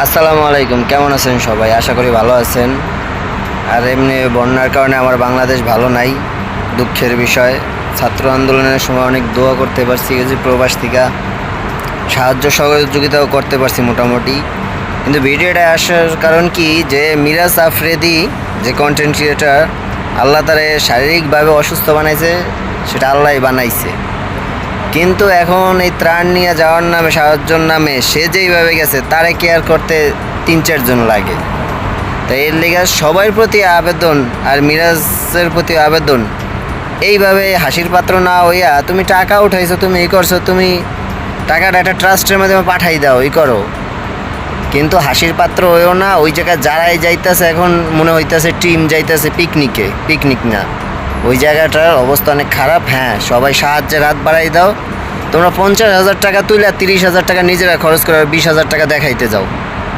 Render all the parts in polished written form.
আসসালামু আলাইকুম, কেমন আছেন সবাই? আশা করি ভালো আছেন। আর এমনি বন্যার কারণে আমার বাংলাদেশ ভালো নাই, দুঃখের বিষয়। ছাত্র আন্দোলনের সময় অনেক দোয়া করতে পারছি, যে প্রবাস থেকে সাহায্য সহযোগিতাও করতে পারছি মোটামুটি। কিন্তু ভিডিওটা আসার কারণ কি, যে মিরাজ আফ্রেদি যে কন্টেন্ট ক্রিয়েটার, আল্লাহ তারে শারীরিকভাবে অসুস্থ বানাইছে, সেটা আল্লাহই বানাইছে। কিন্তু এখন এই ত্রাণ নিয়ে যাওয়ার নামে, সাহায্যের নামে সে যেইভাবে গেছে, তারে কেয়ার করতে 3-4 জন লাগে। তাই এর লেগে সবার প্রতি আবেদন, আর মিরাজের প্রতি আবেদন, এইভাবে হাসির পাত্র না হইয়া, তুমি টাকা উঠাইছো, তুমি এই করছো, তুমি টাকাটা একটা ট্রাস্টের মাধ্যমে পাঠাই দাও, এই করো। কিন্তু হাসির পাত্র হইও না। ওই জায়গায় যারাই যাইতেছে, এখন মনে হইতেছে টিম যাইতেছে পিকনিকে, পিকনিক না, ওই জায়গাটার অবস্থা অনেক খারাপ। হ্যাঁ, সবাই সাহায্যের হাত বাড়াই দাও। তোমরা 50,000 টাকা তুলে 30,000 টাকা নিজেরা খরচ করে 20,000 টাকা দেখাইতে যাও,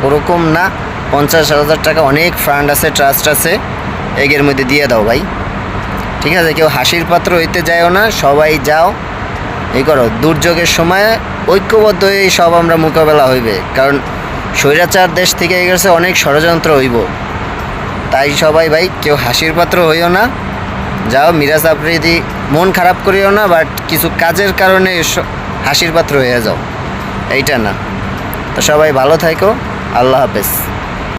ওরকম না। 50,000 টাকা অনেক ফান্ড আছে, ট্রাস্ট আছে, এগের মধ্যে দিয়ে দাও ভাই। ঠিক আছে, কেউ হাসির পাত্র হইতে যায়ও না, সবাই যাও, এই করো। দুর্যোগের সময় ঐক্যবদ্ধ হয়ে সব আমরা মোকাবেলা হইবে, কারণ স্বৈরাচার দেশ থেকে গেছে, অনেক ষড়যন্ত্র হইব। তাই সবাই ভাই কেউ হাসির পাত্র হইও না, যাও। মিরাজ আফ্রিদি মন খারাপ করিও না, বাট কিছু কাজের কারণে হাসির পাত্র হয়ে যাও, এইটা না। তো সবাই ভালো থাকো, আল্লাহ হাফেজ।